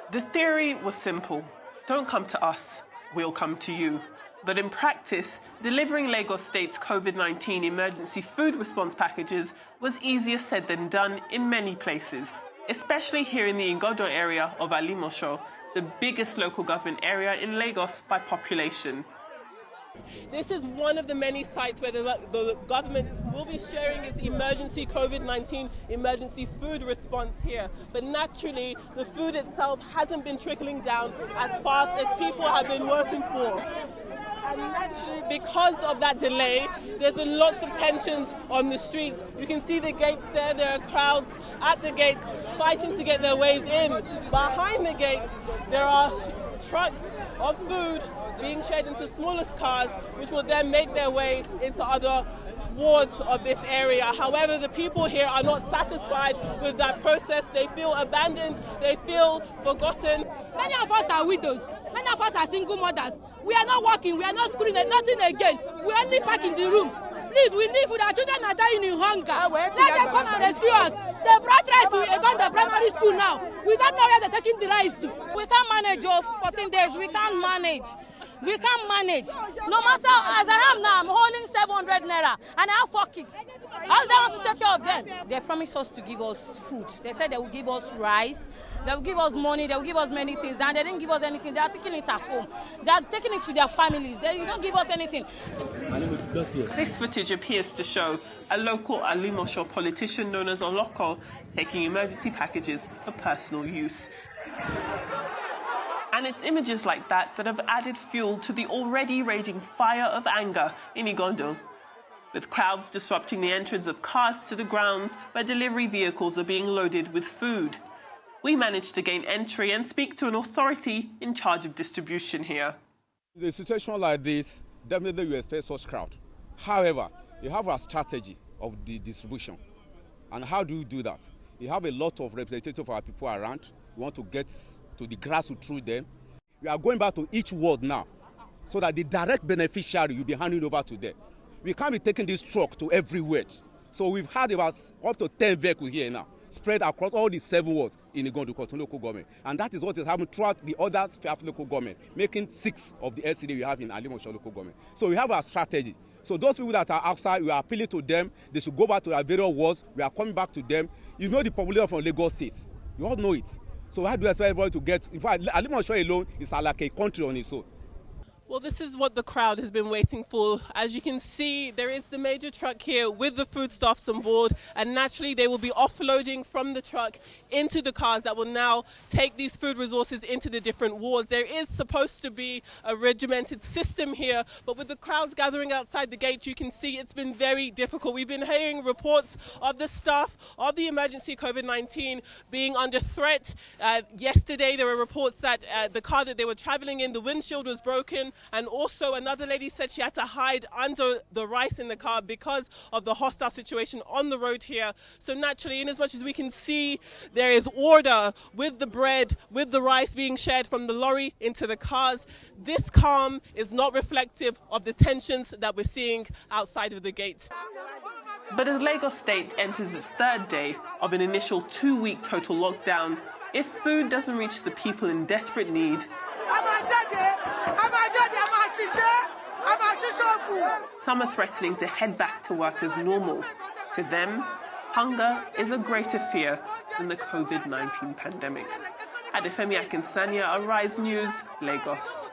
The theory was simple. Don't come to us, we'll come to you. But in practice, delivering Lagos State's COVID-19 emergency food response packages was easier said than done in many places, especially here in the Igando area of Alimosho, the biggest local government area in Lagos by population. This is one of the many sites where the government will be sharing its emergency COVID-19 emergency food response here. But naturally, the food itself hasn't been trickling down as fast as people have been working for. And naturally, because of that delay, there's been lots of tensions on the streets. You can see the gates there. There are crowds at the gates fighting to get their ways in. Behind the gates, there are trucks of food being shared into smaller cars, which will then make their way into other wards of this area. However, the people here are not satisfied with that process. They feel abandoned, they feel forgotten. Many of us are widows, many of us are single mothers. We are not working, we are not schooling, nothing again. We only park in the room. Please, we need food. Our children are dying in hunger. Let them come and rescue us. They brought rice to Igando primary school now. We don't know where they're taking the rice to. We can't manage 14 days. We can't manage. We can't manage. No matter, as I am now, I'm holding 700 naira and I have 4 kids. How do they want to take care of them? They promised us to give us food. They said they will give us rice, they will give us money, they will give us many things, and they didn't give us anything. They are taking it at home. They are taking it to their families. They don't give us anything. This footage appears to show a local Alimosho politician known as Oloko taking emergency packages for personal use. And it's images like that that have added fuel to the already raging fire of anger in Igando, with crowds disrupting the entrance of cars to the grounds where delivery vehicles are being loaded with food. We managed to gain entry and speak to an authority in charge of distribution here. In a situation like this, definitely you expect such crowd. However, you have a strategy of the distribution. And how do you do that? You have a lot of representatives of our people around. You want to get to the grassroots through them. We are going back to each ward now, so that the direct beneficiary will be handing over to them. We can't be taking this truck to every ward. So we've had about up to 10 vehicles here now, spread across all the 7 wards in the Ikotun local government. And that is what is happening throughout the other 5 local government, making 6 of the LCD we have in Alimosho local government. So we have a strategy. So those people that are outside, we are appealing to them. They should go back to their various wards. We are coming back to them. You know the population from Lagos State. You all know it. So how do you expect everybody to get? In fact, Alimosho alone is like a country on its own. Well, this is what the crowd has been waiting for. As you can see, there is the major truck here with the foodstuffs on board, and naturally they will be offloading from the truck into the cars that will now take these food resources into the different wards. There is supposed to be a regimented system here, but with the crowds gathering outside the gate, you can see it's been very difficult. We've been hearing reports of the staff of the emergency COVID-19 being under threat. Yesterday, there were reports that the car that they were traveling in, the windshield was broken. And also another lady said she had to hide under the rice in the car because of the hostile situation on the road here. So naturally, in as much as we can see, there is order with the bread, with the rice being shared from the lorry into the cars. This calm is not reflective of the tensions that we're seeing outside of the gate. But as Lagos State enters its 3rd day of an initial 2-week total lockdown, if food doesn't reach the people in desperate need, some are threatening to head back to work as normal. To them, hunger is a greater fear than the COVID-19 pandemic. Adefemi Akinsanya, Arise News, Lagos.